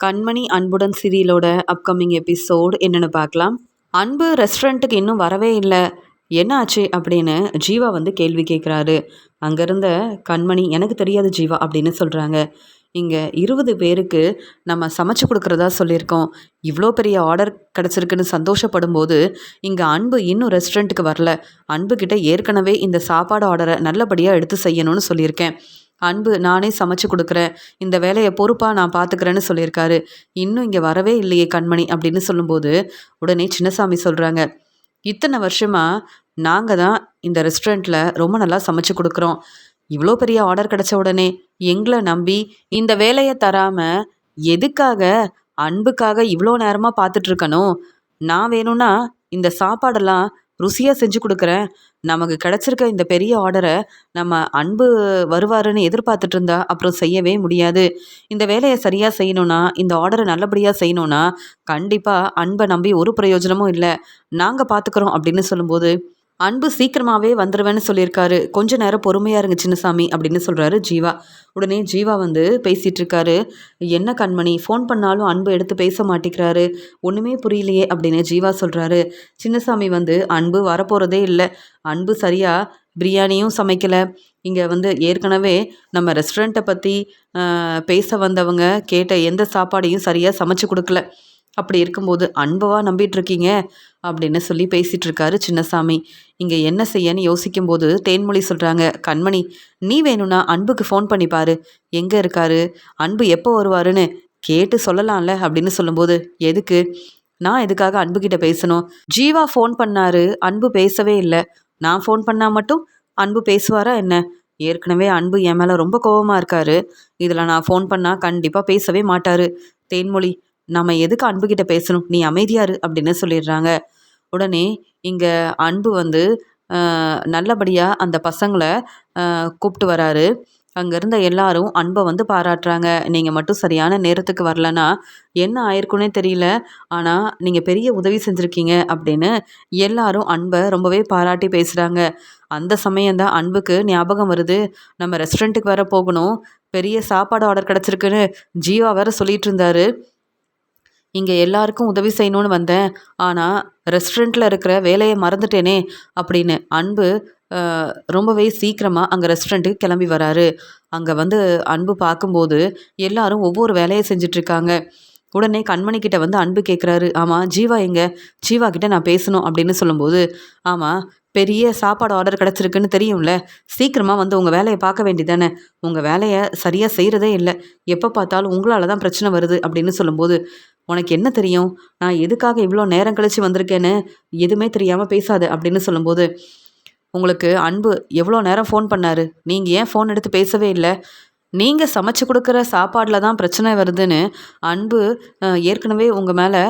கண்மணி அன்புடன் சீரியலோட upcoming episode என்னன்னு பார்க்கலாம். அன்பு ரெஸ்டாரண்ட்டுக்கு இன்னும் வரவே இல்லை, என்ன ஆச்சு அப்படின்னு ஜீவா வந்து கேள்வி கேட்குறாரு. அங்கேருந்த கண்மணி எனக்கு தெரியாது ஜீவா அப்படின்னு சொல்கிறாங்க. இங்கே 20 பேருக்கு நம்ம சமைச்சு கொடுக்குறதா சொல்லியிருக்கோம். இவ்வளோ பெரிய ஆர்டர் கிடச்சிருக்குன்னு சந்தோஷப்படும் போது இங்கே அன்பு இன்னும் ரெஸ்டாரண்ட்டுக்கு வரல. அன்புக்கிட்ட ஏற்கனவே இந்த சாப்பாடு ஆர்டரை நல்லபடியாக எடுத்து செய்யணும்னு சொல்லியிருக்கேன். அன்பு நானே சமைச்சு கொடுக்குறேன், இந்த வேலையை பொறுப்பாக நான் பார்த்துக்கிறேன்னு சொல்லியிருக்காரு. இன்னும் இங்கே வரவே இல்லையே கண்மணி அப்படின்னு சொல்லும்போது உடனே சின்னசாமி சொல்கிறாங்க, இத்தனை வருஷமாக நாங்கள் தான் இந்த ரெஸ்டாரண்ட்டில் ரொம்ப நல்லா சமைச்சு கொடுக்குறோம். இவ்வளோ பெரிய ஆர்டர் கிடச்ச உடனே எங்களை நம்பி இந்த வேலையை தராமல் எதுக்காக அன்புக்காக இவ்வளோ நேரமாக பார்த்துட்ருக்கணும்? நான் வேணும்னா இந்த சாப்பாடெல்லாம் ருசியாக செஞ்சு கொடுக்குறேன். நமக்கு கிடச்சிருக்க இந்த பெரிய ஆர்டரை நம்ம அன்பு வருவாருன்னு எதிர்பார்த்துட்டு இருந்தா அப்புறம் செய்யவே முடியாது. இந்த வேலையை சரியாக செய்யணும்னா, இந்த ஆர்டரை நல்லபடியாக செய்யணும்னா கண்டிப்பாக அன்பை நம்பி ஒரு பிரயோஜனமும் இல்லை, நாங்கள் பார்த்துக்குறோம் அப்படின்னு சொல்லும்போது அன்பு சீக்கிரமாகவே வந்துடுவேன்னு சொல்லியிருக்காரு, கொஞ்ச நேரம் பொறுமையாக இருங்க சின்னசாமி அப்படின்னு சொல்கிறாரு ஜீவா. உடனே ஜீவா வந்து பேசிகிட்டு இருக்காரு. என்ன கண்மணி ஃபோன் பண்ணாலும் அன்பு எடுத்து பேச மாட்டேங்கிறாரு, ஒன்றுமே புரியலையே அப்படின்னு ஜீவா சொல்கிறாரு. சின்னசாமி வந்து அன்பு வரப்போகிறதே இல்லை, அன்பு சரியாக பிரியாணியும் சமைக்கலை. இங்கே வந்து ஏற்கனவே நம்ம ரெஸ்டாரண்ட்டை பற்றி பேச வந்தவங்க கேட்ட எந்த சாப்பாடையும் சரியாக சமைச்சு கொடுக்கல. அப்படி இருக்கும்போது அன்பவா நம்பிட்டுருக்கீங்க அப்படின்னு சொல்லி பேசிகிட்டு இருக்காரு சின்னசாமி. இங்கே என்ன செய்யன்னு யோசிக்கும்போது தேன்மொழி சொல்கிறாங்க, கண்மணி நீ வேணும்னா அன்புக்கு ஃபோன் பண்ணி பாரு, எங்கே இருக்காரு, அன்பு எப்போ வருவாருன்னு கேட்டு சொல்லலாம்ல அப்படின்னு சொல்லும்போது, எதுக்கு, நான் எதுக்காக அன்புக்கிட்ட பேசணும்? ஜீவா ஃபோன் பண்ணாரு, அன்பு பேசவே இல்லை. நான் ஃபோன் பண்ணால் மட்டும் அன்பு பேசுவாரா என்ன? ஏற்கனவே அன்பு என் மேலே ரொம்ப கோபமாக இருக்காரு, இதில் நான் ஃபோன் பண்ணால் கண்டிப்பாக பேசவே மாட்டார். தேன்மொழி நம்ம எதுக்கு அன்புக்கிட்ட பேசணும், நீ அமைதியாரு அப்படின்னு சொல்லிடுறாங்க. உடனே இங்கே அன்பு வந்து நல்லபடியாக அந்த பசங்களை கூப்பிட்டு வராரு. அங்கே இருந்த எல்லாரும் அன்பை வந்து பாராட்டுறாங்க. நீங்கள் மட்டும் சரியான நேரத்துக்கு வரலன்னா என்ன ஆயிருக்குன்னே தெரியல, ஆனால் நீங்கள் பெரிய உதவி செஞ்சுருக்கீங்க அப்படின்னு எல்லாரும் அன்பை ரொம்பவே பாராட்டி பேசுகிறாங்க. அந்த சமயம்தான் அன்புக்கு ஞாபகம் வருது, நம்ம ரெஸ்டாரண்ட்டுக்கு வேற போகணும், பெரிய சாப்பாடு ஆர்டர் கிடச்சிருக்குன்னு ஜீவா வேற சொல்லிட்டு இருந்தாரு. இங்கே எல்லாருக்கும் உதவி செய்யணும்னு வந்தேன், ஆனால் ரெஸ்டாரண்ட்டில் இருக்கிற வேலையை மறந்துட்டேனே அப்படின்னு அன்பு ரொம்பவே சீக்கிரமாக அங்கே ரெஸ்டாரண்ட்டுக்கு கிளம்பி வராரு. அங்கே வந்து அன்பு பார்க்கும்போது எல்லாரும் ஒவ்வொரு வேலையை செஞ்சிட்ருக்காங்க. உடனே கண்மணிக்கிட்ட வந்து அன்பு கேட்குறாரு, ஆமாம் ஜீவா எங்கே, ஜீவா கிட்ட நான் பேசணும் அப்படின்னு சொல்லும்போது, ஆமாம் பெரிய சாப்பாடு ஆர்டர் கிடச்சிருக்குன்னு தெரியும்ல, சீக்கிரமாக வந்து உங்கள் வேலையை பார்க்க வேண்டியதானே, உங்கள் வேலையை சரியாக செய்கிறதே இல்லை, எப்போ பார்த்தாலும் உங்களால் தான் பிரச்சனை வருது அப்படின்னு சொல்லும்போது, உனக்கு என்ன தெரியும், நான் எதுக்காக இவ்வளோ நேரம் கழித்து வந்திருக்கேன்னு எதுவுமே தெரியாமல் பேசாது அப்படின்னு சொல்லும்போது, உங்களுக்கு அன்பு எவ்வளோ நேரம் ஃபோன் பண்ணார், நீங்கள் ஏன் ஃபோன் எடுத்து பேசவே இல்லை, நீங்கள் சமைச்சு கொடுக்குற சாப்பாடில் தான் பிரச்சனை வருதுன்னு அன்பு ஏற்கனவே உங்கள் மேலே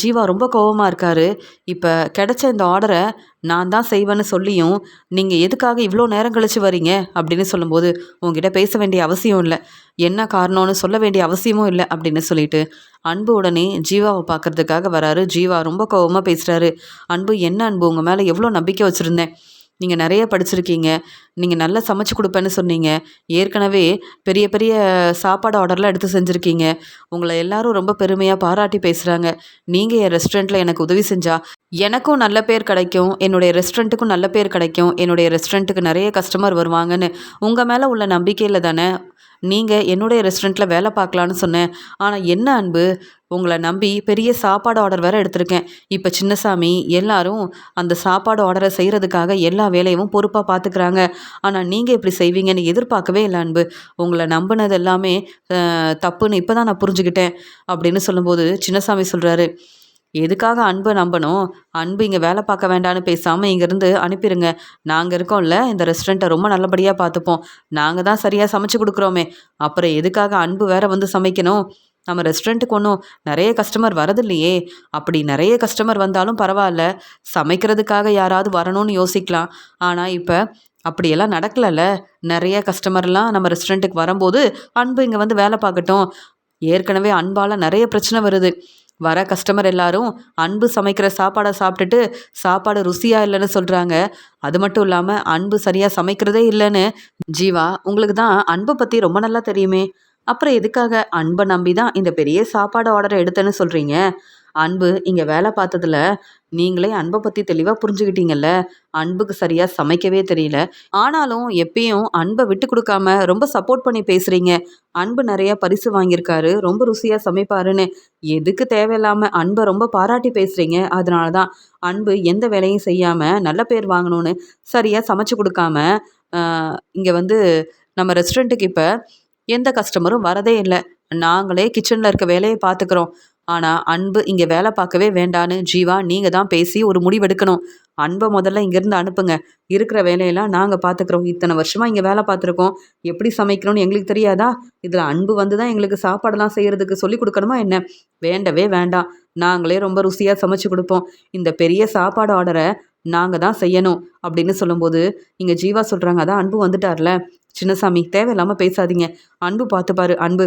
ஜீவா ரொம்ப கோபமாக இருக்கார். இப்போ கிடைச்ச இந்த ஆர்டரை நான் தான் செய்வேன்னு சொல்லியும் நீங்கள் எதுக்காக இவ்வளோ நேரம் கழித்து வரீங்க அப்படின்னு சொல்லும்போது, உங்ககிட்ட பேச வேண்டிய அவசியம் இல்லை, என்ன காரணம்னு சொல்ல வேண்டிய அவசியமும் இல்லை அப்படின்னு சொல்லிட்டு அன்பு உடனே ஜீவாவை பார்க்குறதுக்காக வராரு. ஜீவா ரொம்ப கோபமாக பேசுகிறாரு. அன்பு என்ன அன்பு, உங்கள் மேலே எவ்வளோ நம்பிக்கை வச்சுருந்தேன், நீங்கள் நிறைய படிச்சிருக்கீங்க, நீங்கள் நல்லா சமைச்சு கொடுப்பேன்னு சொன்னீங்க, ஏற்கனவே பெரிய பெரிய சாப்பாடு ஆர்டர்லாம் எடுத்து செஞ்சுருக்கீங்க, உங்களை எல்லாரும் ரொம்ப பெருமையாக பாராட்டி பேசுகிறாங்க. நீங்கள் என் ரெஸ்டாரண்ட்டில் எனக்கு உதவி செஞ்சால் எனக்கும் நல்ல பேர் கிடைக்கும், என்னுடைய ரெஸ்டாரண்ட்டுக்கும் நல்ல பேர் கிடைக்கும், என்னுடைய ரெஸ்டாரண்ட்டுக்கு நிறைய கஸ்டமர் வருவாங்கன்னு உங்கள் மேலே உள்ள நம்பிக்கையில் தானே நீங்கள் என்னுடைய ரெஸ்டாரண்ட்டில் வேலை பார்க்கலான்னு சொன்னேன். ஆனால் என்ன அன்பு, உங்களை நம்பி பெரிய சாப்பாடு ஆர்டர் வேறு எடுத்திருக்கேன். இப்போ சின்னசாமி எல்லாரும் அந்த சாப்பாடு ஆர்டரை செய்கிறதுக்காக எல்லா வேலையும் பொறுப்பாக பார்த்துக்கிறாங்க, ஆனால் நீங்கள் இப்படி செய்வீங்கன்னு எதிர்பார்க்கவே இல்லை அன்பு, உங்களை நம்பினது எல்லாமே தப்புன்னு இப்போ தான் நான் புரிஞ்சுக்கிட்டேன் அப்படின்னு சொல்லும்போது சின்னசாமி சொல்கிறாரு, எதுக்காக அன்பை நம்பணும், அன்பு இங்கே வேலை பார்க்க வேண்டான்னு பேசாமல் இங்கேருந்து அனுப்பிடுங்க, நாங்கள் இருக்கோம்ல, இந்த ரெஸ்டாரண்ட்டை ரொம்ப நல்லபடியாக பார்த்துப்போம், நாங்கள் தான் சரியாக சமைச்சு கொடுக்குறோமே, அப்புறம் எதுக்காக அன்பு வேற வந்து சமைக்கணும், நம்ம ரெஸ்டாரண்ட்டுக்கு ஒன்றும் நிறைய கஸ்டமர் வரதில்லையே, அப்படி நிறைய கஸ்டமர் வந்தாலும் பரவாயில்ல, சமைக்கிறதுக்காக யாராவது வரணும்னு யோசிக்கலாம், ஆனால் இப்போ அப்படியெல்லாம் நடக்கலைல்ல, நிறைய கஸ்டமர்லாம் நம்ம ரெஸ்டாரண்ட்டுக்கு வரும்போது அன்பு இங்கே வந்து வேலை பார்க்கட்டும், ஏற்கனவே அன்பால் நிறைய பிரச்சனை வருது, வர கஸ்டமர் எல்லாரும் அன்பு சமைக்கிற சாப்பாடை சாப்பிட்டுட்டு சாப்பாடு ருசியாக இல்லைன்னு சொல்கிறாங்க, அது மட்டும் இல்லாமல் அன்பு சரியாக சமைக்கிறதே இல்லைன்னு ஜீவா உங்களுக்கு தான் அன்பை பற்றி ரொம்ப நல்லா தெரியுமே, அப்புறம் எதுக்காக அன்பை நம்பி தான் இந்த பெரிய சாப்பாடு ஆர்டர் எடுத்தேன்னு சொல்கிறீங்க? அன்பு இங்கே வேலை பார்த்ததுல நீங்களே அன்பை பற்றி தெளிவாக புரிஞ்சுக்கிட்டீங்கல்ல. அன்புக்கு சரியாக சமைக்கவே தெரியல. ஆனாலும் எப்பயும் அன்பை விட்டு கொடுக்காம ரொம்ப சப்போர்ட் பண்ணி பேசுகிறீங்க. அன்பு நிறைய பரிசு வாங்கியிருக்காரு, ரொம்ப ருசியாக சமைப்பாருன்னு. எதுக்கு தேவையில்லாமல் அன்பை ரொம்ப பாராட்டி பேசுகிறீங்க. அதனால தான் அன்பு எந்த வேலையும் செய்யாமல் நல்ல பேர் வாங்கணும்னு சரியாக சமைச்சு கொடுக்காம இங்கே வந்து நம்ம ரெஸ்டாரண்ட்டுக்கு இப்போ எந்த கஸ்டமரும் வரதே இல்லை. நாங்களே கிச்சனில் இருக்க வேலையை பார்த்துக்கிறோம். ஆனால் அன்பு இங்கே வேலை பார்க்கவே வேண்டான்னு ஜீவா நீங்கள் தான் பேசி ஒரு முடிவெடுக்கணும். அன்பை முதல்ல இங்கேருந்து அனுப்புங்க. இருக்கிற வேலையெல்லாம் நாங்கள் பார்த்துக்குறோம். இத்தனை வருஷமாக இங்கே வேலை பார்த்துருக்கோம். எப்படி சமைக்கணும்னு எங்களுக்கு தெரியாதா? இதில் அன்பு வந்து தான் எங்களுக்கு சாப்பாடெல்லாம் செய்கிறதுக்கு சொல்லி கொடுக்கணுமா என்ன? வேண்டவே வேண்டாம். நாங்களே ரொம்ப ருசியாக சமைச்சு கொடுப்போம். இந்த பெரிய சாப்பாடு ஆர்டரை நாங்கள் தான் செய்யணும் அப்படின்னு சொல்லும்போது இங்கே ஜீவா சொல்கிறாங்க, அதான் அன்பு வந்துட்டார்ல. சின்னசாமி தேவையில்லாமல் பேசாதீங்க. அன்பு பார்த்துப்பாரு. அன்பு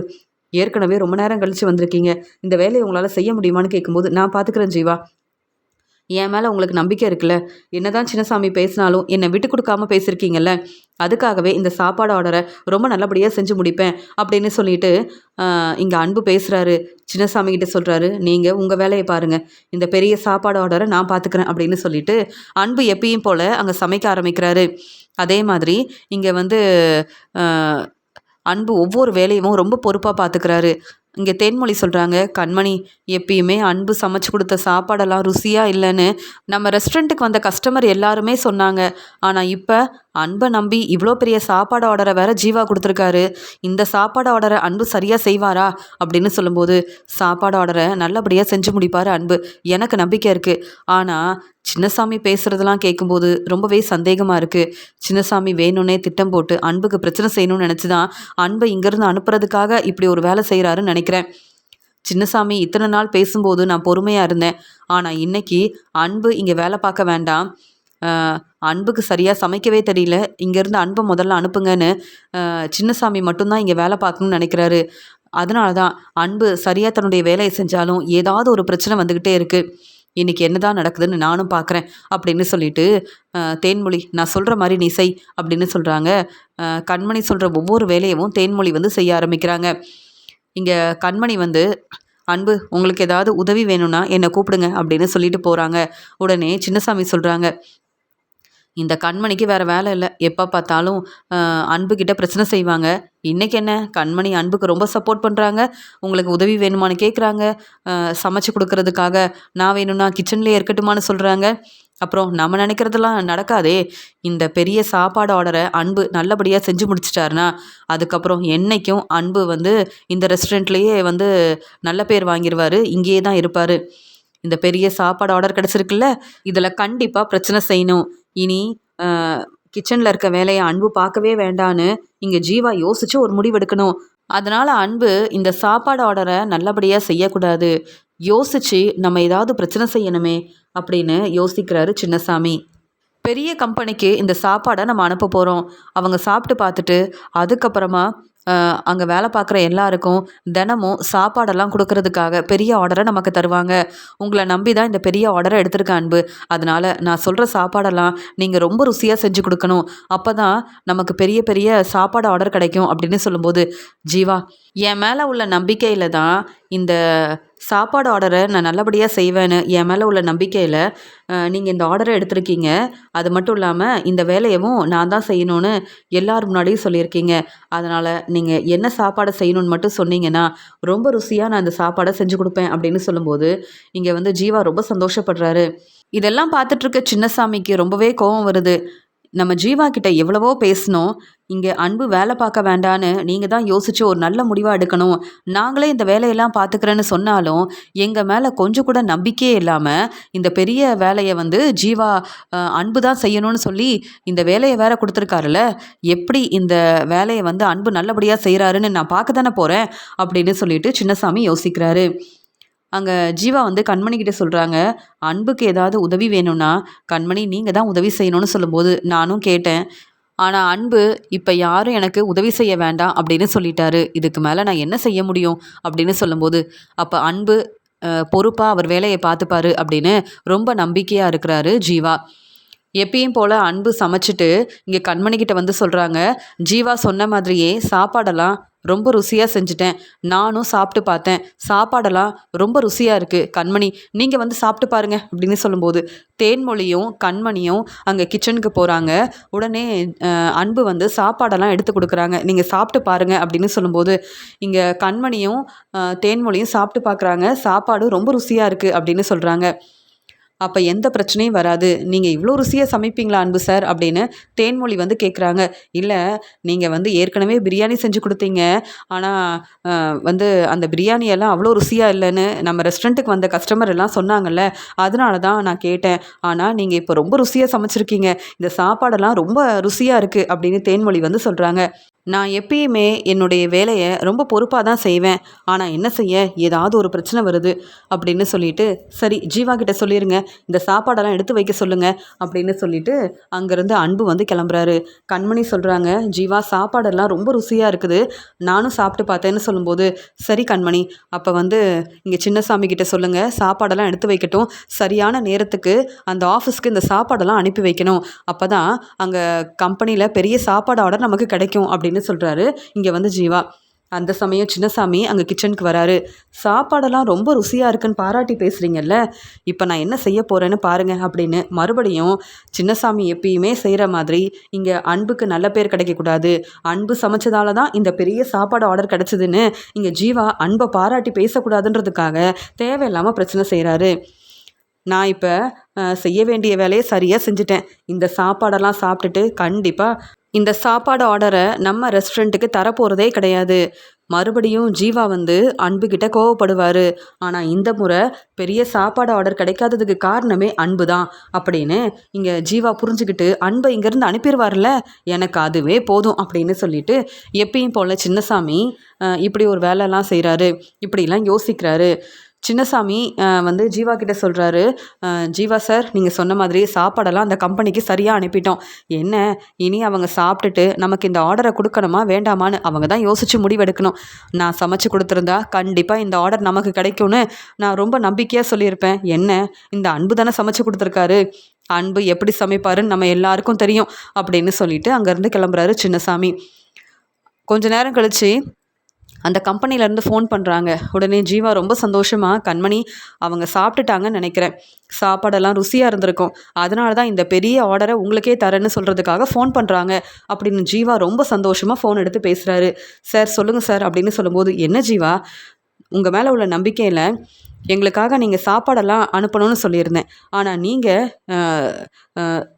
ஏற்கனவே ரொம்ப நேரம் கழித்து வந்திருக்கீங்க. இந்த வேலையை உங்களால் செய்ய முடியுமான்னு கேட்கும்போது, நான் பார்த்துக்கிறேன் ஜீவா. என் மேலே உங்களுக்கு நம்பிக்கை இருக்குல்ல. என்னதான் சின்னசாமி பேசினாலும் என்னை விட்டு கொடுக்காம பேசியிருக்கீங்கல்ல. அதுக்காகவே இந்த சாப்பாடு ஆர்டரை ரொம்ப நல்லபடியாக செஞ்சு முடிப்பேன் அப்படின்னு சொல்லிட்டு இங்கே அன்பு பேசுகிறாரு. சின்னசாமி கிட்ட சொல்கிறாரு, நீங்கள் உங்கள் வேலையை பாருங்கள், இந்த பெரிய சாப்பாடு ஆர்டரை நான் பார்த்துக்கிறேன் அப்படின்னு சொல்லிட்டு அன்பு எப்பயும் போல் அங்கே சமைக்க ஆரம்பிக்கிறாரு. அதே மாதிரி இங்கே வந்து அன்பு ஒவ்வொரு வேலையும் ரொம்ப பொறுப்பாக பார்த்துக்கிறாரு. இங்கே தேன்மொழி சொல்கிறாங்க, கண்மணி எப்பயுமே அன்பு சமைச்சு கொடுத்த சாப்பாடெல்லாம் ருசியாக இல்லைன்னு நம்ம ரெஸ்டாரண்ட்டுக்கு வந்த கஸ்டமர் எல்லாருமே சொன்னாங்க. ஆனால் இப்போ அன்பை நம்பி இவ்வளோ பெரிய சாப்பாடு ஆர்டரை வேற ஜீவா கொடுத்துருக்காரு. இந்த சாப்பாடு ஆர்டரை அன்பு சரியாக செய்வாரா அப்படின்னு சொல்லும்போது, சாப்பாடு ஆர்டரை நல்லபடியாக செஞ்சு முடிப்பார் அன்பு, எனக்கு நம்பிக்கை இருக்குது. ஆனால் சின்னசாமி பேசுகிறதெல்லாம் கேட்கும்போது ரொம்பவே சந்தேகமாக இருக்குது. சின்னசாமி வேணும்னே திட்டம் போட்டு அன்புக்கு பிரச்சனை செய்யணும்னு நினச்சி தான் அன்பை இங்கேருந்து அனுப்புறதுக்காக இப்படி ஒரு வேலை செய்கிறாருன்னு நினைக்கிறேன். சின்னசாமி இத்தனை நாள் பேசும்போது நான் பொறுமையாக இருந்தேன். ஆனால் இன்னைக்கு அன்பு இங்கே வேலை பார்க்க வேண்டாம், அன்புக்கு சரியாக சமைக்கவே தெரியல, இங்கேருந்து அன்பை முதல்ல அனுப்புங்கன்னு சின்னசாமி மட்டும்தான் இங்கே வேலை பார்க்கணும்னு நினைக்கிறாரு. அதனால தான் அன்பு சரியாக தன்னுடைய வேலையை செஞ்சாலும் ஏதாவது ஒரு பிரச்சனை வந்துக்கிட்டே இருக்குது. இன்றைக்கி என்ன தான் நடக்குதுன்னு நானும் பார்க்குறேன் அப்படின்னு சொல்லிட்டு தேன்மொழி நான் சொல்கிற மாதிரி நீ செய் அப்படின்னு சொல்கிறாங்க. கண்மணி சொல்கிற ஒவ்வொரு வேலையவும் தேன்மொழி வந்து செய்ய ஆரம்பிக்கிறாங்க. இங்கே கண்மணி வந்து, அன்பு உங்களுக்கு ஏதாவது உதவி வேணும்னா என்னை கூப்பிடுங்க அப்படின்னு சொல்லிட்டு போகிறாங்க. உடனே சின்னசாமி சொல்கிறாங்க, இந்த கண்மணிக்கு வேறு வேலை இல்லை, எப்போ பார்த்தாலும் அன்புக்கிட்ட பிரச்சனை செய்வாங்க. இன்றைக்கி என்ன, கண்மணி அன்புக்கு ரொம்ப சப்போர்ட் பண்ணுறாங்க, உங்களுக்கு உதவி வேணுமான்னு கேட்குறாங்க, சமைச்சு கொடுக்கறதுக்காக நான் வேணும்னா கிச்சன்லேயே இருக்கட்டுமான்னு சொல்கிறாங்க. அப்புறம் நம்ம நினைக்கிறதெல்லாம் நடக்காதே. இந்த பெரிய சாப்பாடு ஆர்டரை அன்பு நல்லபடியாக செஞ்சு முடிச்சிட்டாருனா அதுக்கப்புறம் என்றைக்கும் அன்பு வந்து இந்த ரெஸ்டாரண்ட்லேயே வந்து நல்ல பேர் வாங்கிடுவார், இங்கேயே தான் இருப்பார். இந்த பெரிய சாப்பாடு ஆர்டர் கிடச்சிருக்குல்ல, இதில் கண்டிப்பாக பிரச்சனை செய்யணும். இனி கிச்சனில் இருக்க வேலையை அன்பு பார்க்கவே வேண்டான்னு இங்கே ஜீவா யோசித்து ஒரு முடிவெடுக்கணும். அதனால் அன்பு இந்த சாப்பாடு ஆர்டரை நல்லபடியாக செய்யக்கூடாது, யோசித்து நம்ம ஏதாவது பிரச்சனை செய்யணுமே அப்படின்னு யோசிக்கிறாரு சின்னசாமி. பெரிய கம்பெனிக்கு இந்த சாப்பாடை நம்ம அனுப்ப போகிறோம். அவங்க சாப்பிட்டு பார்த்துட்டு அதுக்கப்புறமா அங்கே வேலை பார்க்குற எல்லாருக்கும் தினமும் சாப்பாடெல்லாம் கொடுக்கறதுக்காக பெரிய ஆர்டரை நமக்கு தருவாங்க. உங்களை நம்பி தான் இந்த பெரிய ஆர்டரை எடுத்திருக்கேன் அன்பு. அதனால் நான் சொல்கிற சாப்பாடெல்லாம் நீங்கள் ரொம்ப ருசியாக செஞ்சு கொடுக்கணும். அப்போ தான் நமக்கு பெரிய பெரிய சாப்பாடு ஆர்டர் கிடைக்கும் அப்படின்னு சொல்லும்போது, ஜீவா என் மேலே உள்ள நம்பிக்கையில் தான் இந்த சாப்பாடு ஆர்டரை நான் நல்லபடியாக செய்வேன்னு என் மேலே உள்ள நம்பிக்கையில் நீங்கள் இந்த ஆர்டரை எடுத்திருக்கீங்க. அது மட்டும் இல்லாமல் இந்த வேலையவும் நான் தான் செய்யணும்னு எல்லார் முன்னாடியும் சொல்லியிருக்கீங்க. அதனால் நீங்கள் என்ன சாப்பாடை செய்யணும்னு மட்டும் சொன்னீங்கன்னா ரொம்ப ருசியாக நான் அந்த சாப்பாடை செஞ்சு கொடுப்பேன் அப்படின்னு சொல்லும்போது இங்கே வந்து ஜீவா ரொம்ப சந்தோஷப்படுறாரு. இதெல்லாம் பார்த்துட்ருக்க சின்னசாமிக்கு ரொம்பவே கோபம் வருது. நம்ம ஜீவா கிட்ட எவ்வளவோ பேசணும், இங்கே அன்பு வேலை பார்க்க வேண்டான்னு நீங்கள் தான் யோசித்து ஒரு நல்ல முடிவாக எடுக்கணும், நாங்களே இந்த வேலையெல்லாம் பார்த்துக்கிறேன்னு சொன்னாலும் எங்கள் மேலே கொஞ்சம் கூட நம்பிக்கையே இல்லாமல் இந்த பெரிய வேலையை வந்து ஜீவா அன்பு தான் செய்யணும்னு சொல்லி இந்த வேலையை வேற கொடுத்துருக்காருல்ல, எப்படி இந்த வேலையை வந்து அன்பு நல்லபடியாக செய்கிறாருன்னு நான் பார்க்க தானே போகிறேன் அப்படின்னு சொல்லிட்டு சின்னசாமி யோசிக்கிறாரு. அங்கே ஜீவா வந்து கண்மணிக்கிட்ட சொல்கிறாங்க, அன்புக்கு ஏதாவது உதவி வேணும்னா கண்மணி நீங்கள் தான் உதவி செய்யணும்னு சொல்லும்போது நானும் கேட்டேன். ஆனால் அன்பு இப்போ யாரும் எனக்கு உதவி செய்ய வேண்டாம் அப்படின்னு சொல்லிட்டாரு. இதுக்கு மேலே நான் என்ன செய்ய முடியும் அப்படின்னு சொல்லும்போது, அப்போ அன்பு பொறுப்பாக அவர் வேலையை பார்த்துப்பாரு அப்படின்னு ரொம்ப நம்பிக்கையாக இருக்கிறாரு ஜீவா. எப்பயும் போல் அன்பு சமைச்சிட்டு இங்கே கண்மணிக்கிட்ட வந்து சொல்கிறாங்க, ஜீவா சொன்ன மாதிரியே சாப்பாடெல்லாம் ரொம்ப ருசியாக செஞ்சுட்டேன். நானும் சாப்பிட்டு பார்த்தேன். சாப்பாடெல்லாம் ரொம்ப ருசியாக இருக்குது. கண்மணி நீங்கள் வந்து சாப்பிட்டு பாருங்க அப்படின்னு சொல்லும்போது தேன்மொழியும் கண்மணியும் அங்கே கிச்சனுக்கு போகிறாங்க. உடனே அன்பு வந்து சாப்பாடெல்லாம் எடுத்து கொடுக்குறாங்க. நீங்கள் சாப்பிட்டு பாருங்க அப்படின்னு சொல்லும்போது இங்கே கண்மணியும் தேன்மொழியும் சாப்பிட்டு பார்க்குறாங்க. சாப்பாடு ரொம்ப ருசியாக இருக்குது அப்படின்னு சொல்கிறாங்க. அப்போ எந்த பிரச்சனையும் வராது. நீங்கள் இவ்வளோ ருசியாக சமைப்பீங்களா அன்பு சார் அப்படின்னு தேன்மொழி வந்து கேட்குறாங்க. இல்லை, நீங்கள் வந்து ஏற்கனவே பிரியாணி செஞ்சு கொடுத்தீங்க. ஆனால் வந்து அந்த பிரியாணியெல்லாம் அவ்வளோ ருசியாக இல்லைன்னு நம்ம ரெஸ்டாரண்ட்டுக்கு வந்த கஸ்டமர் எல்லாம் சொன்னாங்கல்ல, அதனால தான் நான் கேட்டேன். ஆனால் நீங்கள் இப்போ ரொம்ப ருசியாக சமைச்சிருக்கீங்க. இந்த சாப்பாடெல்லாம் ரொம்ப ருசியாக இருக்குது அப்படின்னு தேன்மொழி வந்து சொல்கிறாங்க. நான் எப்பயுமே என்னுடைய வேலையை ரொம்ப பொறுப்பாக தான் செய்வேன். ஆனால் என்ன செய்ய, ஏதாவது ஒரு பிரச்சனை வருது அப்படின்னு சொல்லிட்டு, சரி ஜீவா கிட்ட சொல்லிடுங்க, இந்த சாப்பாடெல்லாம் எடுத்து வைக்க சொல்லுங்க அப்படின்னு சொல்லிட்டு அங்கேருந்து அன்பு வந்து கிளம்புறாரு. கண்மணி சொல்கிறாங்க, ஜீவா சாப்பாடெல்லாம் ரொம்ப ருசியாக இருக்குது, நானும் சாப்பிட்டு பார்த்தேன்னு சொல்லும்போது, சரி கண்மணி, அப்போ வந்து இங்கே சின்னசாமி கிட்ட சொல்லுங்கள், சாப்பாடெல்லாம் எடுத்து வைக்கட்டும், சரியான நேரத்துக்கு அந்த ஆஃபீஸ்க்கு இந்த சாப்பாடெல்லாம் அனுப்பி வைக்கணும், அப்போ தான் அங்கே கம்பெனியில் பெரிய சாப்பாடு ஆர்டர் நமக்கு கிடைக்கும் அப்படின்னு சொல்கிறாரு இங்கே வந்து ஜீவா. அந்த சமயம் சின்னசாமி அங்கே கிச்சனுக்கு வராரு. சாப்பாடெல்லாம் ரொம்ப ருசியாக இருக்குன்னு பாராட்டி பேசுகிறீங்கல்ல, இப்போ நான் என்ன செய்ய போகிறேன்னு பாருங்க அப்படின்னு மறுபடியும் சின்னசாமி எப்பயுமே செய்கிற மாதிரி இங்கே அன்புக்கு நல்ல பேர் கிடைக்கக்கூடாது, அன்பு சமைச்சதால தான் இந்த பெரிய சாப்பாடு ஆர்டர் கிடச்சிதுன்னு இங்கே ஜீவா அன்பை பாராட்டி பேசக்கூடாதுன்றதுக்காக தேவையில்லாமல் பிரச்சனை செய்கிறாரு. நான் இப்போ செய்ய வேண்டிய வேலையை சரியாக செஞ்சுட்டேன். இந்த சாப்பாடெல்லாம் சாப்பிட்டுட்டு கண்டிப்பாக இந்த சாப்பாடு ஆர்டரை நம்ம ரெஸ்டாரண்ட்டுக்கு தரப்போகிறதே கிடையாது. மறுபடியும் ஜீவா வந்து அன்புக்கிட்ட கோவப்படுவார். ஆனால் இந்த முறை பெரிய சாப்பாடு ஆர்டர் கிடைக்காததுக்கு காரணமே அன்பு தான் அப்படின்னு இங்கே ஜீவா புரிஞ்சுக்கிட்டு அன்பை இங்கேருந்து அனுப்பிடுவார்ல, எனக்கு அதுவே போதும் அப்படின்னு சொல்லிட்டு எப்பயும் போல் சின்னசாமி இப்படி ஒரு வேலைலாம் செய்கிறாரு, இப்படிலாம் யோசிக்கிறாரு. சின்னசாமி வந்து ஜீவா கிட்ட சொல்கிறாரு, ஜீவா சார், நீங்கள் சொன்ன மாதிரி சாப்பாடெல்லாம் அந்த கம்பெனிக்கு சரியாக அனுப்பிட்டோம். என்ன இனி அவங்க சாப்பிட்டுட்டு நமக்கு இந்த ஆர்டரை கொடுக்கணுமா வேண்டாமான்னு அவங்க தான் யோசித்து முடிவெடுக்கணும். நான் சமைச்சு கொடுத்துருந்தா கண்டிப்பாக இந்த ஆர்டர் நமக்கு கிடைக்கும்னு நான் ரொம்ப நம்பிக்கையாக சொல்லியிருப்பேன். என்ன, இந்த அன்பு தானே சமைச்சு கொடுத்துருக்காரு, அன்பு எப்படி சமைப்பாருன்னு நம்ம எல்லாருக்கும் தெரியும் அப்படின்னு சொல்லிட்டு அங்கேருந்து கிளம்புறாரு சின்னசாமி. கொஞ்ச நேரம் கழித்து அந்த கம்பெனிலேருந்து ஃபோன் பண்ணுறாங்க. உடனே ஜீவா ரொம்ப சந்தோஷமாக, கண்மணி அவங்க சாப்பிட்டுட்டாங்கன்னு நினைக்கிறேன், சாப்பாடெல்லாம் ருசியாக இருந்திருக்கும், அதனால தான் இந்த பெரிய ஆர்டரை உங்களுக்கே தரேன்னு சொல்கிறதுக்காக ஃபோன் பண்ணுறாங்க அப்படின்னு ஜீவா ரொம்ப சந்தோஷமாக ஃபோன் எடுத்து பேசுகிறாரு. சார் சொல்லுங்கள் சார் அப்படின்னு சொல்லும்போது, என்ன ஜீவா, உங்கள் மேலே உள்ள நம்பிக்கையில் எங்களுக்காக நீங்கள் சாப்பாடெல்லாம் அனுப்பணும்னு சொல்லியிருந்தேன். ஆனால் நீங்கள்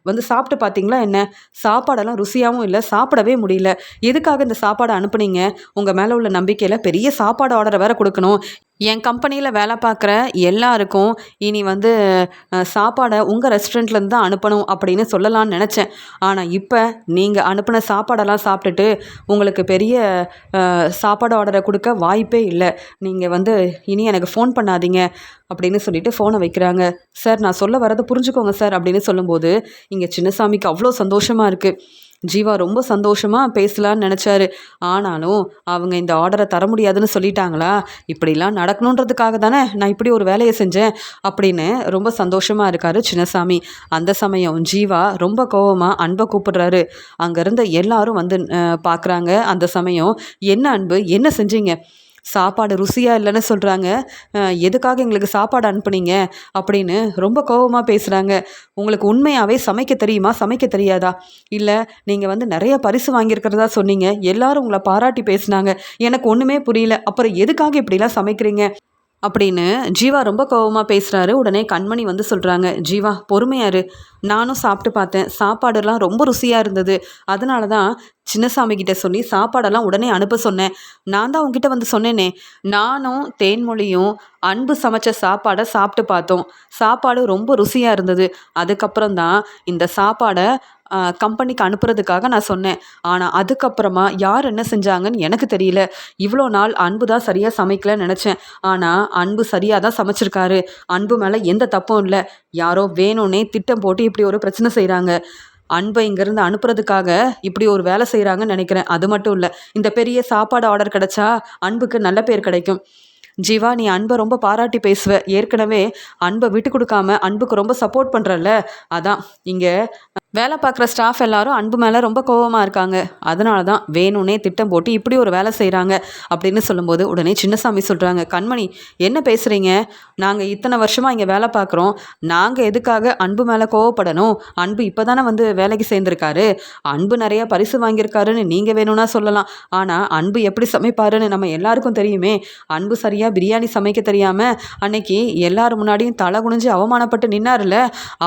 வந்து சாப்பிட்டு பார்த்தீங்களா என்ன, சாப்பாடெல்லாம் ருசியாகவும் இல்லை, சாப்பிடவே முடியல. எதுக்காக இந்த சாப்பாடை அனுப்புனீங்க? உங்கள் மேலே உள்ள நம்பிக்கையில் பெரிய சாப்பாடு ஆர்டரை வேறு கொடுக்கணும். என் கம்பெனியில் வேலை பார்க்குற எல்லாருக்கும் இனி வந்து சாப்பாடை உங்கள் ரெஸ்டாரண்ட்லேருந்து தான் அனுப்பணும் அப்படின்னு சொல்லலான்னு நினச்சேன். ஆனால் இப்போ நீங்கள் அனுப்பின சாப்பாடெல்லாம் சாப்பிட்டுட்டு உங்களுக்கு பெரிய சாப்பாடு ஆர்டரை கொடுக்க வாய்ப்பே இல்லை. நீங்கள் வந்து இனி எனக்கு ஃபோன் பண்ணாதீங்க அப்படின்னு சொல்லிட்டு ஃபோனை வைக்கிறாங்க. சார், நான் சொல்ல வரதை புரிஞ்சுக்கோங்க சார் அப்படின்னு சொல்லும்போது இங்கே சின்னசாமிக்கு அவ்வளோ சந்தோஷமாக இருக்குது. ஜீவா ரொம்ப சந்தோஷமாக பேசலான்னு நினச்சாரு. ஆனாலும் அவங்க இந்த ஆர்டரை தர முடியாதுன்னு சொல்லிட்டாங்களா, இப்படிலாம் நடக்கணுன்றதுக்காக தானே நான் இப்படி ஒரு வேலையை செஞ்சேன் அப்படின்னு ரொம்ப சந்தோஷமாக இருக்காரு சின்னசாமி. அந்த சமயம் ஜீவா ரொம்ப கோவமாக அன்பை கூப்பிடுறாரு. அங்கேருந்த எல்லாரும் வந்து பார்க்குறாங்க. அந்த சமயம், என்ன அன்பு, என்ன செஞ்சீங்க, சாப்பாடு ருசியாக இல்லைன்னு சொல்கிறாங்க, எதுக்காக எங்களுக்கு சாப்பாடு அனுப்புனீங்க அப்படின்னு ரொம்ப கோபமாக பேசுகிறாங்க. உங்களுக்கு உண்மையாகவே சமைக்க தெரியுமா, சமைக்க தெரியாதா, இல்லை நீங்கள் வந்து நிறைய பரிசு வாங்கியிருக்கிறதா சொன்னீங்க, எல்லாரும் உங்களை பாராட்டி பேசுனாங்க, எனக்கு ஒன்றுமே புரியல, அப்புறம் எதுக்காக இப்படிலாம் சமைக்கிறீங்க அப்படின்னு ஜீவா ரொம்ப கோபமாக பேசுகிறாரு. உடனே கண்மணி வந்து சொல்கிறாங்க, ஜீவா பொறுமையாரு, நானும் சாப்பிட்டு பார்த்தேன், சாப்பாடெல்லாம் ரொம்ப ருசியாக இருந்தது, அதனால தான் சின்னசாமி கிட்ட சொல்லி சாப்பாடெல்லாம் உடனே அனுப்ப சொன்னேன். நான் தான் உங்ககிட்ட வந்து சொன்னேனே, நானும் தேன்மொழியும் அன்பு சமைச்ச சாப்பாடை சாப்பிட்டு பார்த்தோம், சாப்பாடு ரொம்ப ருசியாக இருந்தது, அதுக்கப்புறம் தான் இந்த சாப்பாடை கம்பெனிக்கு அனுப்புறதுக்காக நான் சொன்னேன். ஆனால் அதுக்கப்புறமா யார் என்ன செஞ்சாங்கன்னு எனக்கு தெரியல. இவ்வளோ நாள் அன்பு தான் சரியாக சமைக்கலன்னு நினச்சேன். ஆனால் அன்பு சரியாக தான் சமைச்சிருக்காரு. அன்பு மேலே எந்த தப்பும் இல்லை. யாரோ வேணும்னே திட்டம் போட்டு இப்படி ஒரு பிரச்சனை செய்கிறாங்க. அன்பை இங்கேருந்து அனுப்புறதுக்காக இப்படி ஒரு வேலை செய்கிறாங்கன்னு நினைக்கிறேன். அது மட்டும் இல்லை, இந்த பெரிய சாப்பாடு ஆர்டர் கிடச்சா அன்புக்கு நல்ல பேர் கிடைக்கும். ஜீவா, நீ அன்பை ரொம்ப பாராட்டி பேசுவ. ஏற்கனவே அன்பை விட்டு கொடுக்காம அன்புக்கு ரொம்ப சப்போர்ட் பண்ணுறல்ல, அதான் இங்கே வேலை பார்க்குற ஸ்டாஃப் எல்லாரும் அன்பு மேலே ரொம்ப கோவமாக இருக்காங்க. அதனால தான் வேணும்னே திட்டம் போட்டு இப்படி ஒரு வேலை செய்கிறாங்க அப்படின்னு சொல்லும்போது உடனே சின்னசாமி சொல்கிறாங்க, கண்மணி என்ன பேசுகிறீங்க? நாங்கள் இத்தனை வருஷமாக இங்கே வேலை பார்க்குறோம். நாங்கள் எதுக்காக அன்பு மேலே கோவப்படணும்? அன்பு இப்போ தானே வந்து வேலைக்கு சேர்ந்துருக்காரு. அன்பு நிறையா பரிசு வாங்கியிருக்காருன்னு நீங்கள் வேணும்னா சொல்லலாம். ஆனால் அன்பு எப்படி சமைப்பாருன்னு நம்ம எல்லாருக்கும் தெரியுமே. அன்பு சரியாக பிரியாணி சமைக்க தெரியாமல் அன்னைக்கு எல்லார் முன்னாடியும் தலை குனிஞ்சு அவமானப்பட்டு நின்னார்ல.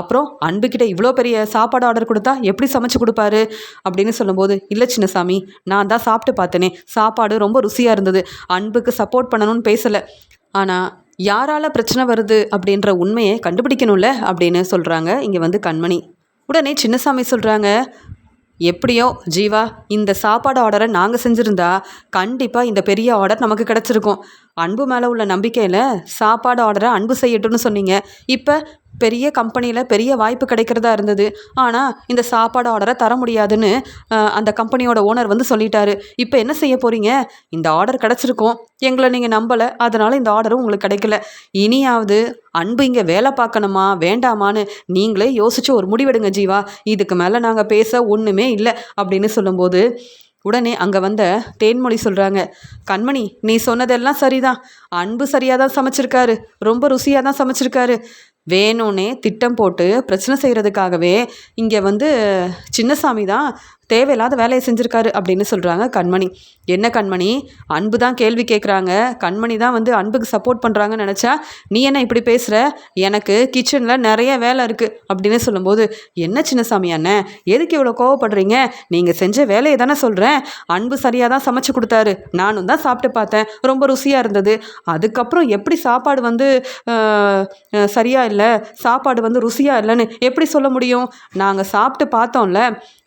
அப்புறம் அன்புக்கிட்ட இவ்வளோ பெரிய சாப்பாடு ஆர்டர் கொடுத்தா எப்படி சமைச்சு கொடுப்பாரு அப்படின்னு சொல்லும்போது, இல்லை சின்னசாமி, நான் தான் சாப்பிட்டு பார்த்தேனே, சாப்பாடு ரொம்ப ருசியாக இருந்தது. அன்புக்கு சப்போர்ட் பண்ணணும்னு பேசலை. ஆனால் யாரால பிரச்சனை வருது அப்படின்ற உண்மையை கண்டுபிடிக்கணும்ல அப்படின்னு சொல்கிறாங்க இங்கே வந்து கண்மணி. உடனே சின்னசாமி சொல்கிறாங்க, எப்படியோ ஜீவா, இந்த சாப்பாடு ஆர்டரை நாங்கள் செஞ்சுருந்தா கண்டிப்பாக இந்த பெரிய ஆர்டர் நமக்கு கிடச்சிருக்கும். அன்பு மேலே உள்ள நம்பிக்கையில் சாப்பாடு ஆர்டரை அன்பு செய்யட்டும்னு சொன்னீங்க. இப்போ பெரிய கம்பெனியில் பெரிய வாய்ப்பு கிடைக்கிறதா இருந்தது. ஆனால் இந்த சாப்பாடு ஆர்டரை தர முடியாதுன்னு அந்த கம்பெனியோட ஓனர் வந்து சொல்லிட்டாரு. இப்போ என்ன செய்ய போகிறீங்க? இந்த ஆர்டர் கிடச்சிருக்கோம், எங்களை நீங்கள் நம்பலை, அதனால் இந்த ஆர்டரும் உங்களுக்கு கிடைக்கல. இனியாவது அன்பு இங்கே வேலை பார்க்கணுமா வேண்டாமான்னு நீங்களே யோசிச்சு ஒரு முடிவெடுங்க ஜீவா. இதுக்கு மேலே நாங்கள் பேச ஒன்றுமே இல்லை அப்படின்னு சொல்லும்போது உடனே அங்கே வந்த தேன்மொழி சொல்கிறாங்க, கண்மணி, நீ சொன்னதெல்லாம் சரிதான். அன்பு சரியாக தான் சமைச்சிருக்காரு, ரொம்ப ருசியாக தான் சமைச்சிருக்காரு. வேணும்னே திட்டம் போட்டு பிரச்சனை செய்கிறதுக்காகவே இங்கே வந்து சின்னசாமி தான் தேவையில்லாத வேலையை செஞ்சுருக்காரு அப்படின்னு சொல்கிறாங்க கண்மணி. என்ன கண்மணி, அன்பு தான் கேள்வி கேட்குறாங்க, கண்மணி தான் வந்து அன்புக்கு சப்போர்ட் பண்ணுறாங்கன்னு நினச்சா நீ என்ன இப்படி பேசுகிற? எனக்கு கிச்சனில் நிறைய வேலை இருக்குது அப்படின்னு சொல்லும்போது, என்ன சின்னசாமி அண்ணன், எதுக்கு இவ்வளோ கோவப்படுறீங்க? நீங்கள் செஞ்ச வேலையை தானே சொல்கிறேன். அன்பு சரியாக தான் சமைச்சு கொடுத்தாரு, நானும் தான் சாப்பிட்டு பார்த்தேன், ரொம்ப ருசியாக இருந்தது. அதுக்கப்புறம் எப்படி சாப்பாடு வந்து சரியாக இல்லை, சாப்பாடு வந்து ருசியாக இல்லைன்னு எப்படி சொல்ல முடியும்? நாங்கள் சாப்பிட்டு பார்த்தோம்ல,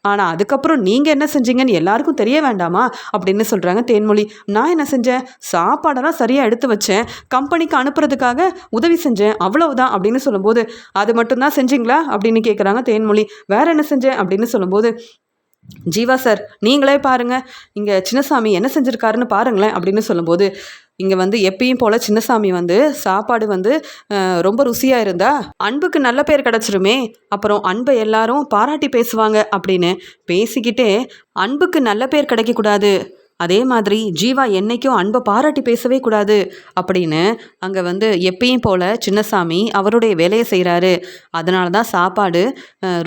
ஆனால் அதுக்கப்புறம் நீங்கள் என்ன செஞ்சீங்கன்னு எல்லாருக்கும் தெரிய வேண்டாமா அப்படின்னு சொல்கிறாங்க தேன்மொழி. நான் என்ன செஞ்சேன்? சாப்பாடெல்லாம் சரியாக எடுத்து வச்சேன், கம்பெனிக்கு அனுப்புறதுக்காக உதவி செஞ்சேன், அவ்வளவுதான் அப்படின்னு சொல்லும்போது, அது மட்டும்தான் செஞ்சீங்களா அப்படின்னு கேட்குறாங்க தேன்மொழி. வேற என்ன செஞ்சேன் அப்படின்னு சொல்லும்போது, ஜீவா சார், நீங்களே பாருங்கள், இங்கே சின்னசாமி என்ன செஞ்சுருக்காருன்னு பாருங்களேன் அப்படின்னு சொல்லும்போது, இங்கே வந்து எப்பயும் போல் சின்னசாமி வந்து சாப்பாடு வந்து ரொம்ப ருசியாக இருந்தா அன்புக்கு நல்ல பேர் கிடச்சிருமே, அப்புறம் அன்பை எல்லாரும் பாராட்டி பேசுவாங்க அப்படின்னு பேசிக்கிட்டே அன்புக்கு நல்ல பேர் கிடைக்கக்கூடாது, அதே மாதிரி ஜீவா என்றைக்கும் அன்பை பாராட்டி பேசவே கூடாது அப்படின்னு அங்கே வந்து எப்பயும் போல் சின்னசாமி அவருடைய வேலையை செய்கிறாரு. அதனால தான் சாப்பாடு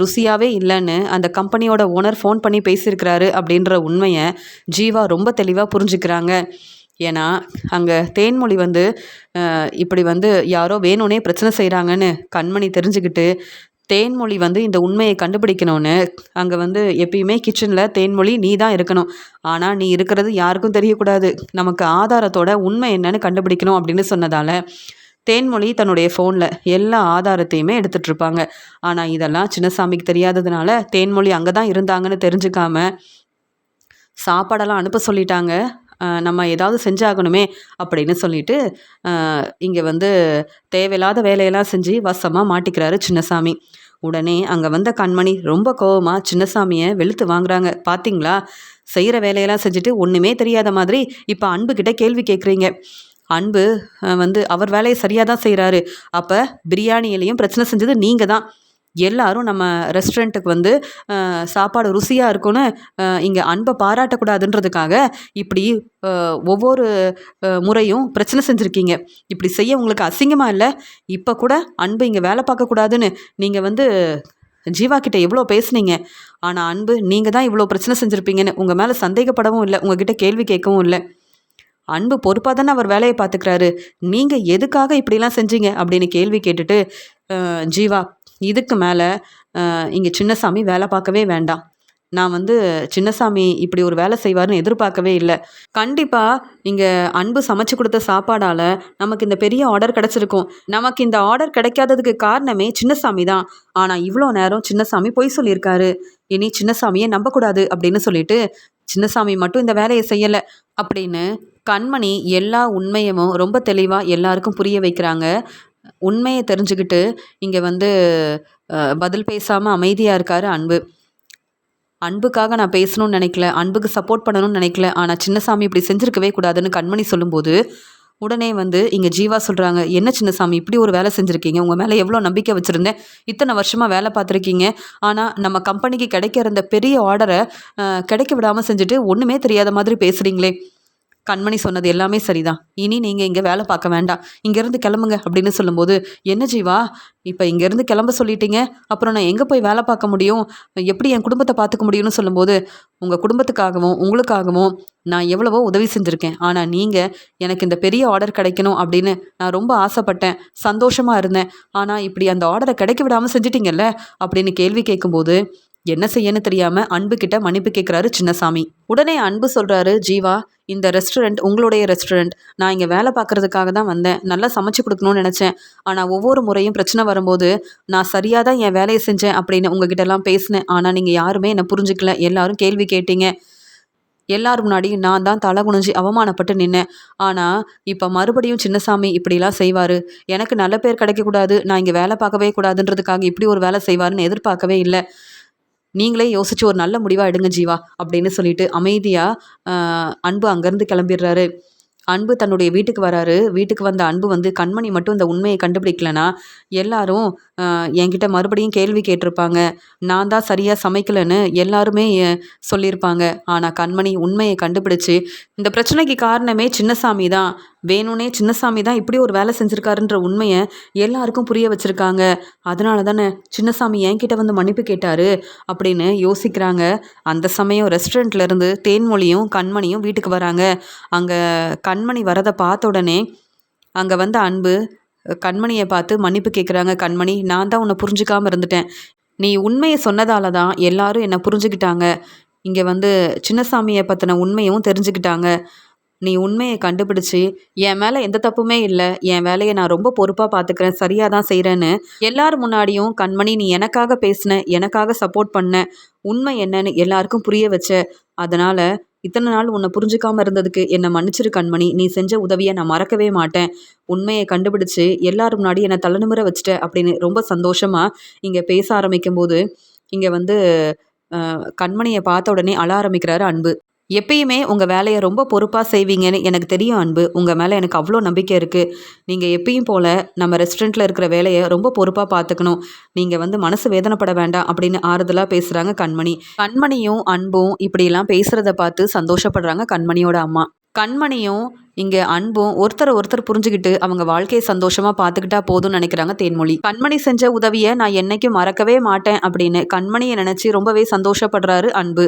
ருசியாகவே இல்லைன்னு அந்த கம்பெனியோட ஓனர் ஃபோன் பண்ணி பேசியிருக்கிறாரு அப்படின்ற உண்மையை ஜீவா ரொம்ப தெளிவாக புரிஞ்சுக்கிறாங்க. ஏன்னா அங்கே தேன்மொழி வந்து இப்படி வந்து யாரோ வேணும்னே பிரச்சனை செய்கிறாங்கன்னு கண்மணி தெரிஞ்சுக்கிட்டு தேன்மொழி வந்து இந்த உண்மையை கண்டுபிடிக்கணும்னு அங்கே வந்து எப்பயுமே கிச்சனில் தேன்மொழி நீ தான் இருக்கணும், ஆனால் நீ இருக்கிறது யாருக்கும் தெரியக்கூடாது, நமக்கு ஆதாரத்தோட உண்மை என்னன்னு கண்டுபிடிக்கணும் அப்படின்னு சொன்னதால் தேன்மொழி தன்னுடைய ஃபோனில் எல்லா ஆதாரத்தையுமே எடுத்துகிட்ருப்பாங்க. ஆனால் இதெல்லாம் சின்னசாமிக்கு தெரியாததுனால தேன்மொழி அங்கே தான் இருந்தாங்கன்னு தெரிஞ்சுக்காம சாப்பாடெல்லாம் அனுப்ப சொல்லிட்டாங்க. நம்ம ஏதாவது செஞ்சாகணுமே அப்படின்னு சொல்லிட்டு இங்கே வந்து தேவையில்லாத வேலையெல்லாம் செஞ்சு வசமாக மாட்டிக்கிறாரு சின்னசாமி. உடனே அங்கே வந்த கண்மணி ரொம்ப கோவமாக சின்னசாமியை வெளுத்து வாங்குறாங்க. பார்த்தீங்களா, செய்கிற வேலையெல்லாம் செஞ்சுட்டு ஒன்றுமே தெரியாத மாதிரி இப்போ அன்புக்கிட்ட கேள்வி கேட்குறீங்க. அன்பு வந்து அவர் வேலையை சரியாக தான் செய்கிறாரு. அப்போ பிரியாணியிலையும் பிரச்சனை செஞ்சது நீங்கள் தான். எல்லாரும் நம்ம ரெஸ்டாரண்ட்டுக்கு வந்து சாப்பாடு ருசியாக இருக்கும்னு இங்கே அன்பை பாராட்டக்கூடாதுன்றதுக்காக இப்படி ஒவ்வொரு முறையும் பிரச்சனை செஞ்சுருக்கீங்க. இப்படி செய்ய உங்களுக்கு அசிங்கமாக இல்லை? இப்போ கூட அன்பு இங்கே வேலை பார்க்கக்கூடாதுன்னு நீங்கள் வந்து ஜீவா கிட்ட எவ்வளோ பேசுனீங்க. ஆனால் அன்பு நீங்கள் தான் இவ்வளோ பிரச்சனை செஞ்சுருப்பீங்கன்னு உங்கள் மேலே சந்தேகப்படவும் இல்லை, உங்ககிட்ட கேள்வி கேட்கவும் இல்லை. அன்பு பொறுப்பாக தானே அவர் வேலையை பார்த்துக்கிறாரு, நீங்கள் எதுக்காக இப்படிலாம் செஞ்சீங்க அப்படின்னு கேள்வி கேட்டுட்டு, ஜீவா, இதுக்கு மேலே இங்கே சின்னசாமி வேலை பார்க்கவே வேண்டாம். நான் வந்து சின்னசாமி இப்படி ஒரு வேலை செய்வார்னு எதிர்பார்க்கவே இல்லை. கண்டிப்பாக இங்கே அன்பு சமைச்சு கொடுத்த சாப்பாடால் நமக்கு இந்த பெரிய ஆர்டர் கிடச்சிருக்கும். நமக்கு இந்த ஆர்டர் கிடைக்காததுக்கு காரணமே சின்னசாமி தான். ஆனால் இவ்வளோ நேரம் சின்னசாமி பொய் சொல்லியிருக்காரு, இனி சின்னசாமியை நம்பக்கூடாது அப்படின்னு சொல்லிட்டு சின்னசாமி மட்டும் இந்த வேலையை செய்யலை அப்படின்னு கண்மணி எல்லா உண்மையும் ரொம்ப தெளிவாக எல்லாருக்கும் புரிய வைக்கிறாங்க. உண்மையை தெரிஞ்சுக்கிட்டு இங்கே வந்து பதில் பேசாமல் அமைதியாக இருக்கார் அன்பு. அன்புக்காக நான் பேசணும்னு நினைக்கல, அன்புக்கு சப்போர்ட் பண்ணணும்னு நினைக்கல, ஆனால் சின்னசாமி இப்படி செஞ்சுருக்கவே கூடாதுன்னு கண்மணி சொல்லும்போது உடனே வந்து இங்கே ஜீவா சொல்கிறாங்க, என்ன சின்னசாமி இப்படி ஒரு வேலை செஞ்சுருக்கீங்க, உங்கள் மேலே எவ்வளோ நம்பிக்கை வச்சுருந்தேன், இத்தனை வருஷமாக வேலை பார்த்துருக்கீங்க, ஆனால் நம்ம கம்பெனிக்கு கிடைக்கிற இந்த பெரிய ஆர்டரை கிடைக்க விடாமல் செஞ்சுட்டு ஒன்றுமே தெரியாத மாதிரி பேசுகிறீங்களே. கண்மணி சொன்னது எல்லாமே சரிதான், இனி நீங்கள் இங்கே வேலை பார்க்க வேண்டாம், இங்கேருந்து கிளம்புங்க அப்படின்னு சொல்லும்போது, என்ன ஜீவா இப்போ இங்கேருந்து கிளம்ப சொல்லிட்டீங்க, அப்புறம் நான் எங்கே போய் வேலை பார்க்க முடியும், எப்படி என் குடும்பத்தை பார்த்துக்க முடியும்னு சொல்லும்போது, உங்கள் குடும்பத்துக்காகவும் உங்களுக்காகவும் நான் எவ்வளவோ உதவி செஞ்சுருக்கேன், ஆனால் நீங்கள் எனக்கு இந்த பெரிய ஆர்டர் கிடைக்கணும் அப்படின்னு நான் ரொம்ப ஆசைப்பட்டேன், சந்தோஷமாக இருந்தேன், ஆனால் இப்படி அந்த ஆர்டரை கிடைக்க விடாமல் செஞ்சிட்டீங்கல்ல அப்படின்னு கேள்வி கேட்கும்போது என்ன செய்யன்னு தெரியாம அன்பு கிட்ட மன்னிப்பு கேட்குறாரு சின்னசாமி. உடனே அன்பு சொல்றாரு, ஜீவா இந்த ரெஸ்டாரண்ட் உங்களுடைய ரெஸ்டாரண்ட், நான் இங்கே வேலை பார்க்கறதுக்காக தான் வந்தேன், நல்லா சமைச்சு கொடுக்கணும்னு நினச்சேன், ஆனால் ஒவ்வொரு முறையும் பிரச்சனை வரும்போது நான் சரியாக தான் என் வேலையை செஞ்சேன் அப்படின்னு உங்ககிட்ட எல்லாம் பேசினேன், ஆனால் நீங்கள் யாருமே என்னை புரிஞ்சுக்கல, எல்லாரும் கேள்வி கேட்டீங்க, எல்லாரும் முன்னாடி நான் தான் தலை குனிஞ்சு அவமானப்பட்டு நின்னேன், ஆனால் இப்போ மறுபடியும் சின்னசாமி இப்படிலாம் செய்வார், எனக்கு நல்ல பேர் கிடைக்கக்கூடாது, நான் இங்கே வேலை பார்க்கவே கூடாதுன்றதுக்காக இப்படி ஒரு வேலை செய்வாருன்னு எதிர்பார்க்கவே இல்லை, நீங்களே யோசிச்சு ஒரு நல்ல முடிவாக எடுங்க ஜீவா அப்படின்னு சொல்லிட்டு அமைதியாக அன்பு அங்கேருந்து கிளம்பிடுறாரு. அன்பு தன்னுடைய வீட்டுக்கு வராரு. வீட்டுக்கு வந்த அன்பு வந்து கண்மணி மட்டும் இந்த உண்மையை கண்டுபிடிக்கலனா எல்லாரும் என்கிட்ட மறுபடியும் கேள்வி கேட்டிருப்பாங்க, நான் தான் சரியாக சமைக்கலைன்னு எல்லாருமே சொல்லியிருப்பாங்க. ஆனால் கண்மணி உண்மையை கண்டுபிடிச்சு இந்த பிரச்சனைக்கு காரணமே சின்னசாமி தான், வேணும்னே சின்னசாமி தான் இப்படி ஒரு வேலை செஞ்சுருக்காருன்ற உண்மையை எல்லாருக்கும் புரிய வச்சுருக்காங்க, அதனால தானே சின்னசாமி என்கிட்ட வந்து மன்னிப்பு கேட்டார் அப்படின்னு யோசிக்கிறாங்க. அந்த சமயம் ரெஸ்டாரண்ட்லேருந்து தேன்மொழியும் கண்மணியும் வீட்டுக்கு வராங்க. அங்கே கண்மணி வரதை பார்த்த உடனே அங்கே வந்த அன்பு கண்மணியை பார்த்து மன்னிப்பு கேட்குறாங்க. கண்மணி, நான் தான் உன்னை புரிஞ்சுக்காமல் இருந்துட்டேன், நீ உண்மையை சொன்னதால தான் எல்லாரும் என்னை புரிஞ்சுக்கிட்டாங்க, இங்கே வந்து சின்னசாமியை பற்றின உண்மையும் தெரிஞ்சுக்கிட்டாங்க, நீ உண்மையை கண்டுபிடிச்சி என் மேலே எந்த தப்புமே இல்லை, என் வேலையை நான் ரொம்ப பொறுப்பாக பார்த்துக்கிறேன், சரியாக தான் செய்கிறேன்னு எல்லாரும் முன்னாடியும் கண்மணி நீ எனக்காக பேசின, எனக்காக சப்போர்ட் பண்ண, உண்மை என்னன்னு எல்லாருக்கும் புரிய வச்ச, அதனால் இத்தனை நாள் உன்னை புரிஞ்சுக்காமல் இருந்ததுக்கு என்னை மன்னிச்சிரு கண்மணி, நீ செஞ்ச உதவியை நான் மறக்கவே மாட்டேன், உண்மையை கண்டுபிடிச்சு எல்லாரும் முன்னாடி என்னை தலைநிமிர வச்சுட்ட அப்படின்னு ரொம்ப சந்தோஷமாக இங்கே பேச ஆரம்பிக்கும் போது இங்கே வந்து கண்மணியை பார்த்த உடனே அழ ஆரம்பிக்கிறாரு அன்பு. எப்பயுமே உங்கள் வேலையை ரொம்ப பொறுப்பாக செய்வீங்கன்னு எனக்கு தெரியும் அன்பு, உங்கள் மேலே எனக்கு அவ்வளோ நம்பிக்கை இருக்குது, நீங்கள் எப்பயும் போல் நம்ம ரெஸ்டாரண்ட்டில் இருக்கிற வேலையை ரொம்ப பொறுப்பாக பார்த்துக்கணும், நீங்கள் வந்து மனசு வேதனைப்பட வேண்டாம் அப்படின்னு ஆறுதலாக பேசுகிறாங்க கண்மணி. கண்மணியும் அன்பும் இப்படியெல்லாம் பேசுகிறத பார்த்து சந்தோஷப்படுறாங்க கண்மணியோட அம்மா. கண்மணியும் இங்கே அன்பும் ஒருத்தர் புரிஞ்சுக்கிட்டு அவங்க வாழ்க்கையை சந்தோஷமாக பார்த்துக்கிட்டா போதும்னு நினைக்கிறாங்க தேன்மொழி. கண்மணி செஞ்ச உதவியை நான் என்னைக்கும் மறக்கவே மாட்டேன் அப்படின்னு கண்மணியை நினச்சி ரொம்பவே சந்தோஷப்படுறாரு அன்பு.